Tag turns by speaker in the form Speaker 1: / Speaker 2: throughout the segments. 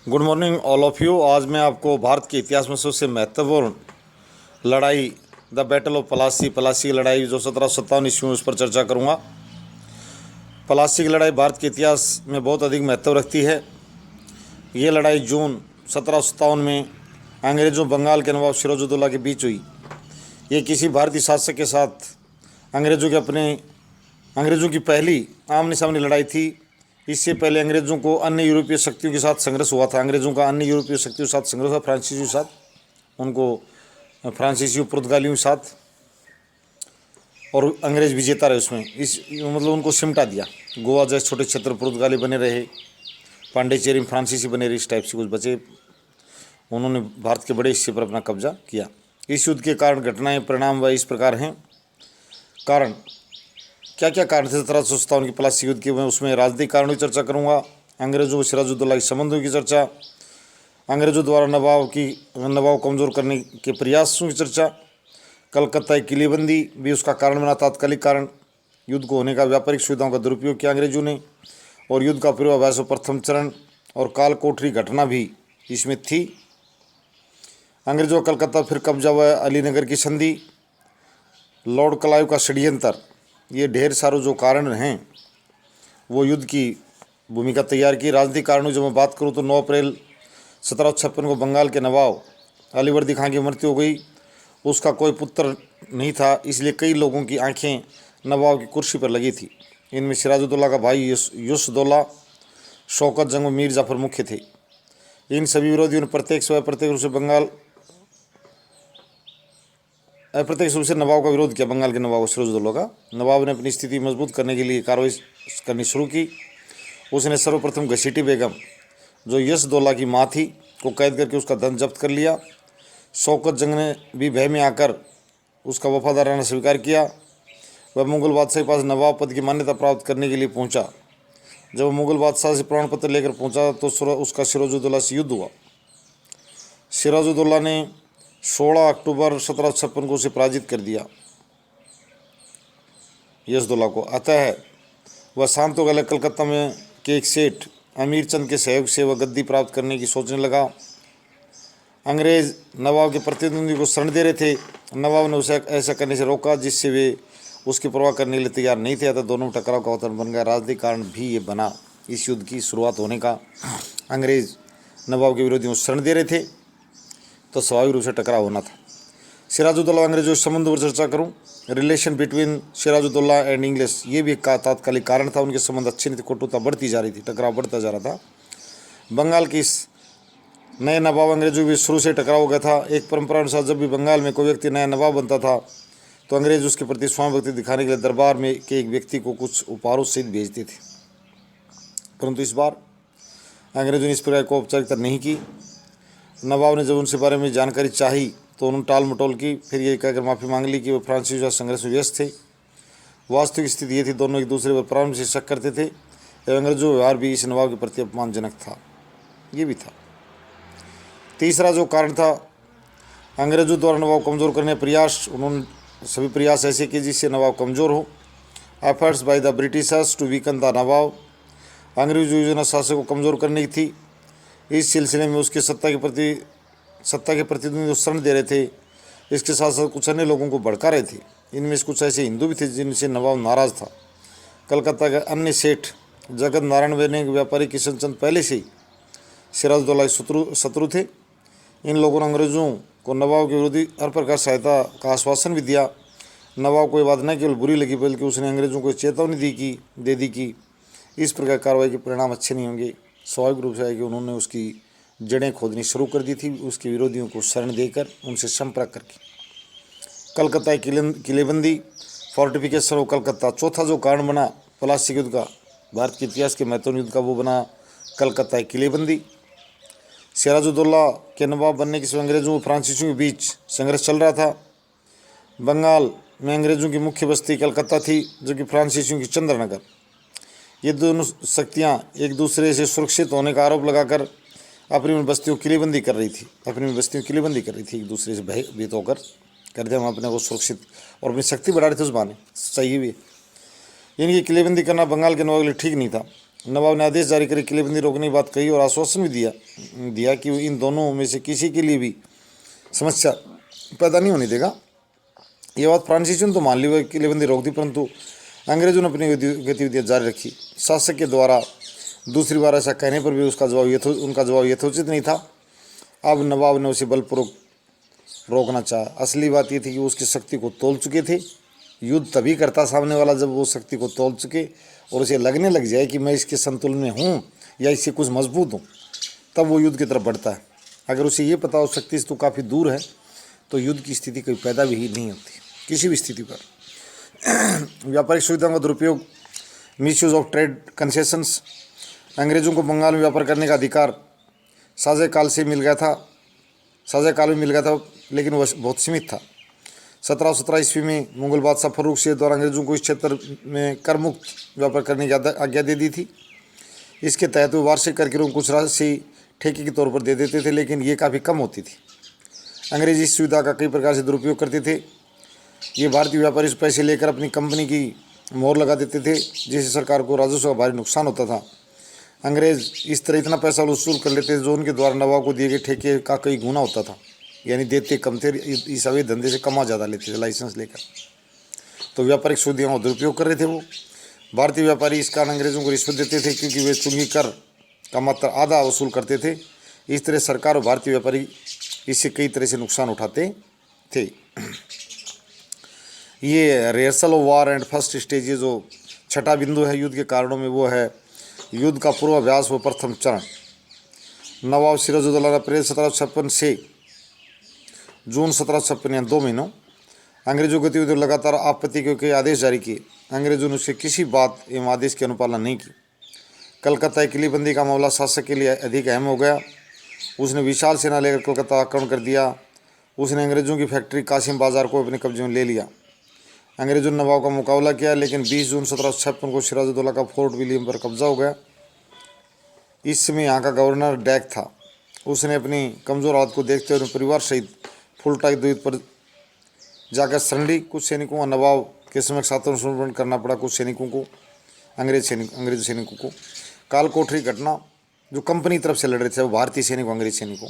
Speaker 1: Good morning all of you. आज मैं आपको भारत के इतिहास में सबसे महत्वपूर्ण लड़ाई द बैटल ऑफ पलासी की लड़ाई जो 1757 ईस्वी में उस पर चर्चा करूंगा। पलासी की लड़ाई भारत के इतिहास में बहुत अधिक महत्व रखती है। ये लड़ाई जून 1757 में अंग्रेज़ों बंगाल के नवाब सिराजुद्दौला के बीच हुई। ये किसी भारतीय शासक के साथ अंग्रेज़ों की पहली आमने सामने लड़ाई थी। इससे पहले अंग्रेज़ों को अन्य यूरोपीय शक्तियों के साथ संघर्ष हुआ था। अंग्रेज़ों का अन्य यूरोपीय शक्तियों के साथ संघर्ष हुआ, फ्रांसीसियों के साथ, फ्रांसीसियों पुर्तगालियों के साथ, और अंग्रेज़ विजेता रहे उसमें। उनको सिमटा दिया। गोवा जैसे छोटे क्षेत्र पुर्तगाली बने रहे, पांडिचेरी में फ्रांसीसी बने रहे, इस टाइप से कुछ बचे। उन्होंने भारत के बड़े हिस्से पर अपना कब्जा किया। इस युद्ध के कारण घटनाएं परिणाम व इस प्रकार हैं। कारण क्या क्या कारण थे 1757 की पलासी युद्ध के, मैं उसमें राजनीतिक कारणों की चर्चा करूंगा। अंग्रेज़ों व सिराजुद्दौला के संबंधों की चर्चा, अंग्रेज़ों द्वारा नवाब कमज़ोर करने के प्रयासों की चर्चा, कलकत्ता की किलेबंदी भी उसका कारण बना, तात्कालिक कारण। युद्ध को होने का व्यापारिक सुविधाओं का दुरुपयोग किया अंग्रेज़ों ने, और युद्ध का पूर्वाभास प्रथम चरण और काल कोठरी घटना भी इसमें थी। अंग्रेज़ों का कलकत्ता फिर कब्जा व अलीनगर की संधि, लॉर्ड क्लाइव का षड्यंत्र, ये ढेर सारे जो कारण हैं वो युद्ध की भूमिका तैयार की। राजनीतिक कारणों जब मैं बात करूं तो 9 अप्रैल 1756 को बंगाल के नवाब अलीवर्दी खां की मृत्यु हो गई। उसका कोई पुत्र नहीं था, इसलिए कई लोगों की आंखें नवाब की कुर्सी पर लगी थी। इनमें सिराजुद्दौला का भाई यूसुद्दौला, शौकत जंग और मीर जाफर मुख्य थे। इन सभी विरोधियों ने प्रत्यक्ष व अप्रत्यक्ष रूप से नवाब का विरोध किया। बंगाल के नवाब सिराजुद्दौला का। नवाब ने अपनी स्थिति मजबूत करने के लिए कार्रवाई करनी शुरू की। उसने सर्वप्रथम घसीटी बेगम, जो यशदौला की माँ थी, को कैद करके उसका धन जब्त कर लिया। शौकत जंग ने भी भय में आकर उसका वफादाराना स्वीकार किया। वह मुगल बादशाह के पास नवाब पद की मान्यता प्राप्त करने के लिए पहुंचा। जब वह मुगल बादशाह से प्रमाण पत्र लेकर पहुंचा तो उसका सिराजुद्दौला से युद्ध हुआ। सिराजुद्दौला ने 16 अक्टूबर 1756 को उसे पराजित कर दिया, यशदौला को। अतः वह शांत हो गया। कलकत्ता में के एक सेठ अमीर चंद के सहयोग से वह गद्दी प्राप्त करने की सोचने लगा। अंग्रेज़ नवाब के प्रतिद्वंदी को शरण दे रहे थे। नवाब ने उसे ऐसा करने से रोका, जिससे वे उसकी परवाह करने के लिए तैयार नहीं थे। अतः दोनों में टकराव का वातावरण बन गया। राजनीतिक कारण भी ये बना इस युद्ध की शुरुआत होने का। अंग्रेज़ नवाब के विरोधियों को शरण दे रहे थे, तो स्वाभाविक रूप से टकराव होना था। सिराजुद्दौला अंग्रेजों के संबंधों पर चर्चा करूं। Relation between Sirajuddaula and English, ये भी एक तात्कालिक कारण था। उनके संबंध अच्छे नहीं थे, कटुता बढ़ती जा रही थी, टकराव बढ़ता जा रहा था। बंगाल के इस नए नवाब अंग्रेजों भी शुरू से टकराव हो गया था। एक परंपरा अनुसार जब भी बंगाल में कोई व्यक्ति नया नवाब बनता था तो अंग्रेज उसके प्रति स्वानुभक्ति दिखाने के लिए दरबार में के एक व्यक्ति को कुछ उपहारों सहित भेजते थे। परंतु इस बार अंग्रेजों ने इस प्रकार को औपचारिकता नहीं की। नवाब ने जब उनसे बारे में जानकारी चाही तो उन्होंने टाल मटोल की। फिर ये कहकर माफ़ी मांग ली कि वे फ्रांसीसी संघर्ष में व्यस्त थे। वास्तविक स्थिति ये थी, दोनों एक दूसरे पर प्रारंभ से शक करते थे एवं अंग्रेजों व्यवहार भी इस नवाब के प्रति अपमानजनक था। ये भी था। तीसरा जो कारण था, अंग्रेजों द्वारा नवाब कमज़ोर करने प्रयास। उन्होंने सभी प्रयास ऐसे किए जिससे नवाब कमज़ोर हो। Efforts by the Britishers to weaken the nawab, अंग्रेजों योजना शासक को कमज़ोर करने की थी। इस सिलसिले में उसके सत्ता के प्रतिद्वंदी शरण दे रहे थे। इसके साथ साथ कुछ अन्य लोगों को भड़का रहे थे। इनमें से कुछ ऐसे हिंदू भी थे जिनसे नवाब नाराज़ था। कलकत्ता के अन्य सेठ जगत नारायण वेने के व्यापारी किशनचंद पहले से ही सिराजुद्दौला के शत्रु थे। इन लोगों ने अंग्रेज़ों को नवाब के विरोधी हर प्रकार सहायता का आश्वासन भी दिया। नवाब को ये बात न केवल बुरी लगी, बल्कि उसने अंग्रेज़ों को चेतावनी दे दी कि इस प्रकार कार्रवाई के परिणाम अच्छे नहीं होंगे। स्वाभाविक रूप से है कि उन्होंने उसकी जड़ें खोदनी शुरू कर दी थी, उसके विरोधियों को शरण देकर उनसे संपर्क करके। कलकत्ता की किलेबंदी, फोर्टिफिकेशन ऑफ कलकत्ता। चौथा जो कारण बना पलासी युद्ध का, भारत के इतिहास के महत्वपूर्ण युद्ध का, वो बना कलकत्ता की किलेबंदी। सिराजुद्दौला के नवाब बनने के समय अंग्रेज़ों और फ्रांसीसियों के बीच संघर्ष चल रहा था। बंगाल में अंग्रेज़ों की मुख्य बस्ती कलकत्ता थी, जबकि फ्रांसीसियों की चंद्रनगर। ये दोनों शक्तियाँ एक दूसरे से सुरक्षित होने का आरोप लगाकर अपनी बस्तियों की किलेबंदी कर रही थी। एक दूसरे से भयभीत होकर करते हम अपने को सुरक्षित और अपनी शक्ति बढ़ा रहे थे उस बहाने। सही भी इनकी किलेबंदी करना बंगाल के नवाब के लिए ठीक नहीं था। नवाब ने आदेश जारी कर किलेबंदी रोकने की बात कही और आश्वासन भी दिया कि इन दोनों में से किसी के लिए भी समस्या पैदा नहीं होने देगा। ये बात फ्रांसीसियों ने तो मान ली, वह किलेबंदी रोक दी, परंतु अंग्रेजों ने अपनी गतिविधियाँ जारी रखी। शासक के द्वारा दूसरी बार ऐसा कहने पर भी उनका जवाब यथोचित नहीं था। अब नवाब ने उसे बलपूर्वक रोकना चाहा। असली बात ये थी कि उसकी शक्ति को तोल चुके थे। युद्ध तभी करता सामने वाला जब वो शक्ति को तोल चुके और उसे लगने लग जाए कि मैं इसके संतुलन में हूँ या इससे कुछ मजबूत हूँ, तब वो युद्ध की तरफ बढ़ता है। अगर उसे ये पता हो शक्ति से तो काफ़ी दूर है, तो युद्ध की स्थिति कभी पैदा भी नहीं होती किसी भी स्थिति पर। व्यापारिक सुविधाओं का दुरुपयोग, मिसयूज ऑफ ट्रेड कंसेशंस। अंग्रेज़ों को बंगाल में व्यापार करने का अधिकार साझे काल में मिल गया था, लेकिन वह बहुत सीमित था। 1717 ईस्वी में मुगल बादशाह फर्रुख शेर द्वारा अंग्रेज़ों को इस क्षेत्र में कर मुक्त व्यापार करने की आज्ञा दे दी थी। इसके तहत वो वार्षिक कर की कुछ राशि ठेके के तौर पर दे देते थे, लेकिन ये काफ़ी कम होती थी। अंग्रेज इस सुविधा का कई प्रकार से दुरुपयोग करते थे। ये भारतीय व्यापारी से पैसे लेकर अपनी कंपनी की मोहर लगा देते थे, जिससे सरकार को राजस्व का भारी नुकसान होता था। अंग्रेज इस तरह इतना पैसा वसूल कर लेते थे जो उनके द्वारा नवाब को दिए गए ठेके का कई गुना होता था, यानी देते कम थे, इस अवैध धंधे से कमा ज़्यादा लेते थे लाइसेंस लेकर। तो व्यापारिक सुविधाओं का दुरुपयोग कर रहे थे वो। भारतीय व्यापारी इस कारण अंग्रेज़ों को रिश्वत देते थे, क्योंकि वे चुंगी कर का मात्र आधा वसूल करते थे। इस तरह सरकार और भारतीय व्यापारी इससे कई तरह से नुकसान उठाते थे। ये rehearsal of war and first stage, ये जो छठा बिंदु है युद्ध के कारणों में, वो है युद्ध का पूर्वाभ्यास व प्रथम चरण। नवाब सिराजुद्दौला अप्रैल 1756 से जून 1756 यानी 2 महीनों अंग्रेजों गतिविधियों लगातार आपत्ति के आदेश जारी किए। अंग्रेजों ने उससे किसी बात एवं आदेश की अनुपालना नहीं की। कलकत्ता किलेबंदी का मामला शासक के लिए अधिक अहम हो गया। उसने विशाल सेना लेकर कलकत्ता आक्रमण कर दिया। उसने अंग्रेजों की फैक्ट्री कासिम बाजार को अपने कब्जे में ले लिया। अंग्रेजों ने नवाब का मुकाबला किया, लेकिन 20 जून 1756 को सिराजुद्दौला का फोर्ट विलियम पर कब्जा हो गया। इस समय यहाँ का गवर्नर डैक था। उसने अपनी कमज़ोर हालत को देखते हुए परिवार सहित फुलटाई द्वीप पर जाकर शरण ली। कुछ सैनिकों को नवाब के समक्ष आत्मसमर्पण करना पड़ा। कुछ सैनिकों को अंग्रेज सैनिकों को काल कोठरी घटना, जो कंपनी तरफ से लड़ रहे थे वो भारतीय सैनिकों अंग्रेज सैनिकों,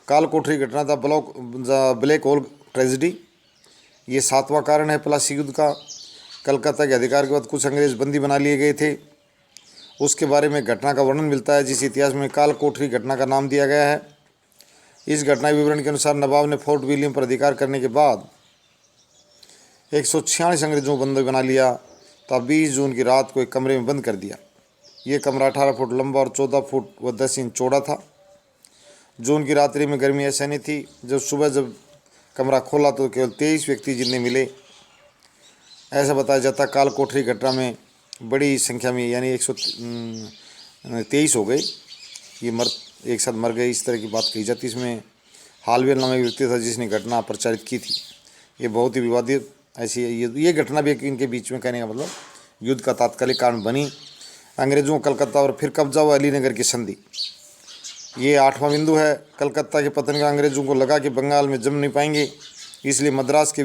Speaker 1: काल कोठरी घटना था ब्लैक होल ट्रेजिडी, ये 7वां कारण है प्लासी युद्ध का। कलकत्ता के अधिकार के बाद कुछ अंग्रेज बंदी बना लिए गए थे। उसके बारे में घटना का वर्णन मिलता है, जिस इतिहास में काल कोठरी घटना का नाम दिया गया है। इस घटना विवरण के अनुसार नवाब ने फोर्ट विलियम पर अधिकार करने के बाद 146 अंग्रेजों को बंदी बना लिया। तब 20 जून की रात को एक कमरे में बंद कर दिया। ये कमरा 18 फुट लंबा और 14 फुट व 10 इंच चौड़ा था। जून की रात्रि में गर्मी ऐसा नहीं थी। जब कमरा खोला तो केवल 23 व्यक्ति जिन्हें मिले, ऐसा बताया जाता। काल कोठरी घटना में बड़ी संख्या में यानी 123 हो गए, ये एक साथ मर गए, इस तरह की बात कही जाती। इसमें हालवेल नामक व्यक्ति था जिसने घटना प्रचारित की थी। ये बहुत ही विवादित ऐसी ये घटना भी इनके बीच में, कहने का मतलब युद्ध का तात्कालिक कारण बनी। अंग्रेजों को कलकत्ता और फिर कब्जा हुआ अलीनगर की संधि, ये 8वां बिंदु है। कलकत्ता के पतन का अंग्रेजों को लगा कि बंगाल में जम नहीं पाएंगे, इसलिए मद्रास से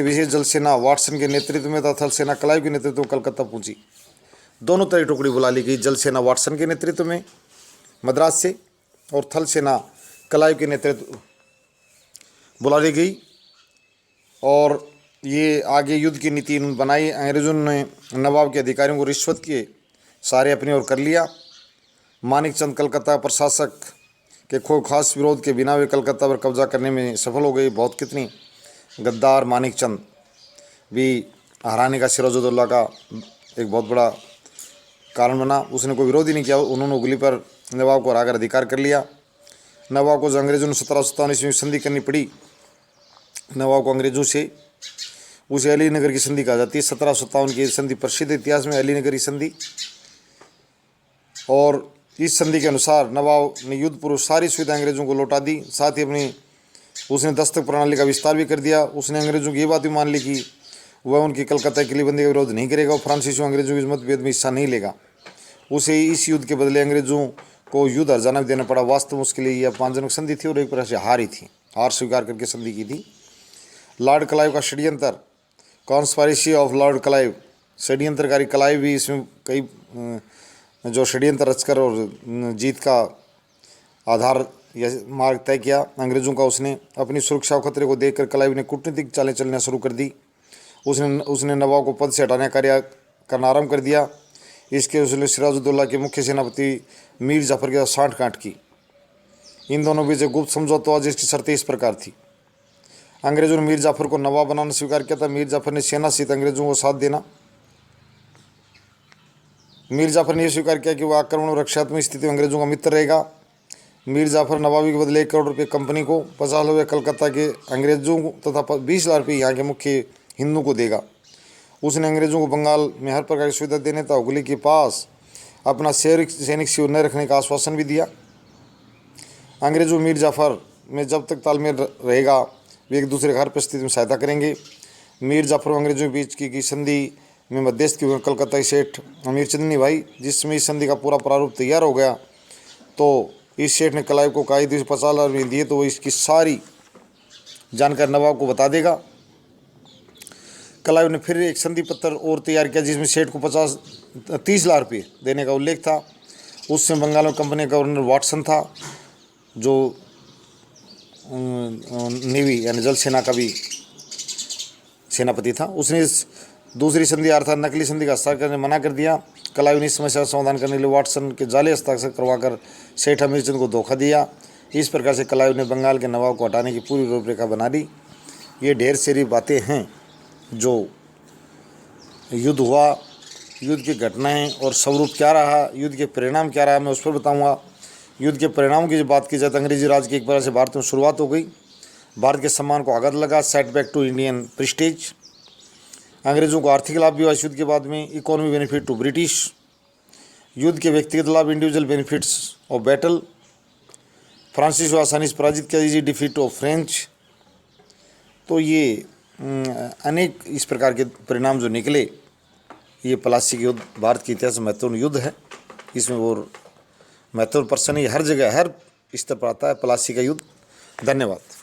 Speaker 1: विशेष जल सेना वाटसन के नेतृत्व में तथा थल सेना क्लाइव के नेतृत्व में कलकत्ता पहुंची। दोनों तरह की टुकड़ी बुला ली गई। जल सेना वाटसन के नेतृत्व में मद्रास से और थल सेना क्लाइव के नेतृत्व बुला ली गई। और ये आगे युद्ध की नीति बनाई। अंग्रेजों ने नवाब के अधिकारियों को रिश्वत के सारे अपनी ओर कर लिया। मानिकचंद कलकत्ता प्रशासक के खास विरोध के बिना वे कलकत्ता पर कब्जा करने में सफल हो गई। बहुत कितनी गद्दार मानिकचंद भी हराने का सिराजुद्दौला का एक बहुत बड़ा कारण बना। उसने कोई विरोध ही नहीं किया। उन्होंने उंगली पर नवाब को हराकर अधिकार कर लिया। नवाब को जो अंग्रेजों ने 1757 ईस्वी में संधि करनी पड़ी, नवाब को अंग्रेजों से, उसे अलीनगर की संधि कहा जाती है। 1757 की संधि प्रसिद्ध इतिहास में अलीनगर की संधि। और इस संधि के अनुसार नवाब ने युद्ध पूर्व सारी सुविधा अंग्रेजों को लौटा दी। साथ ही उसने दस्तक प्रणाली का विस्तार भी कर दिया। उसने अंग्रेजों की ये बात भी मान ली कि वह उनकी कलकत्ता किलेबंदी का विरोध नहीं करेगा और फ्रांसीसियों अंग्रेजों के मतभेद में हिस्सा नहीं लेगा। उसे इस युद्ध के बदले अंग्रेजों को युद्ध हर्जाना भी देना पड़ा। वास्तव में उसके लिए यह अपमानजनक संधि थी और एक प्रकार से हार ही थी। हार स्वीकार करके संधि की थी। लॉर्ड क्लाइव का षड्यंत्र, कॉन्स्पायरेसी ऑफ लॉर्ड क्लाइव, षड्यंत्रकारी क्लाइव भी इसमें कई जो षड्यंत्र रचकर और जीत का आधार या मार्ग तय किया अंग्रेज़ों का। उसने अपनी सुरक्षा और खतरे को देखकर क्लाइव ने कूटनीतिक चालें चलना शुरू कर दी। उसने नवाब को पद से हटाने का कार्य करना आरम्भ कर दिया। इसके उसने सिराजुद्दौला के मुख्य सेनापति मीर जाफर के साथ साठगांठ की। इन दोनों बीच एक गुप्त समझौता हुआ जिसकी शर्तें इस प्रकार थी। अंग्रेजों ने मीर जाफर को नवाब बनाना स्वीकार किया था। मीर जाफर ने सेना सहित अंग्रेजों को साथ देना। मीर जाफर ने यह स्वीकार किया कि वह आक्रमण और रक्षात्मक स्थिति में अंग्रेजों का मित्र रहेगा। मीर जाफर नवाबी के बदले 1 करोड़ रुपये कंपनी को, 50 लाख रुपये कलकत्ता के अंग्रेजों को तथा 20 लाख रुपये यहाँ के मुख्य हिंदू को देगा। उसने अंग्रेजों को बंगाल में हर प्रकार की सुविधा देने तथा हुगली के पास अपना सैनिक शिविर न रखने का आश्वासन भी दिया। अंग्रेजों मीर जाफर में जब तक तालमेल रहेगा वे एक दूसरे का हर परिस्थिति में सहायता करेंगे। मीर जाफर और अंग्रेजों के बीच की संधि में मध्यस्थ की कलकत्ता के सेठ अमीर चंद ने भाई। जिसमें इस संधि का पूरा प्रारूप तैयार हो गया तो इस सेठ ने क्लाइव को कहा 50 लाख रुपये दिए तो वो इसकी सारी जानकारी नवाब को बता देगा। क्लाइव ने फिर एक संधि पत्र और तैयार किया जिसमें सेठ को 30 लाख रुपये देने का उल्लेख था। उसमें बंगाल में कंपनी का गवर्नर वाटसन था जो नेवी यानी जल सेना का भी सेनापति था। उसने इस दूसरी संधि अर्थात नकली संधि का हस्ताक्षर करने मना कर दिया। क्लाइव ने इस समस्या का समाधान करने के लिए वाटसन के जाली हस्ताक्षर करवाकर सेठ अमीरचंद को धोखा दिया। इस प्रकार से क्लाइव ने बंगाल के नवाब को हटाने की पूरी रूपरेखा बना ली। ये ढेर सारी बातें हैं जो युद्ध हुआ, युद्ध की घटनाएं और स्वरूप क्या रहा, युद्ध के परिणाम क्या रहा, मैं उस पर बताऊँगा। युद्ध के परिणामों की जब बात की जाए तो अंग्रेजी राज की एक बार से भारत में शुरुआत हो गई। भारत के सम्मान को आघात लगा, सेटबैक टू इंडियन प्रेस्टीज। अंग्रेजों को आर्थिक लाभ भी हुआ इस युद्ध के बाद में, इकोनॉमी बेनिफिट टू ब्रिटिश। युद्ध के व्यक्तिगत लाभ, individual benefits of battle. Francis को आसानी से पराजित किया, इजी डिफीट ऑफ फ्रेंच। तो ये अनेक इस प्रकार के परिणाम जो निकले, ये प्लासी के युद्ध भारत के इतिहास में महत्वपूर्ण युद्ध है। इसमें वो महत्वपूर्ण पर्सन हर जगह हर स्तर पर आता है, प्लासी का युद्ध। धन्यवाद।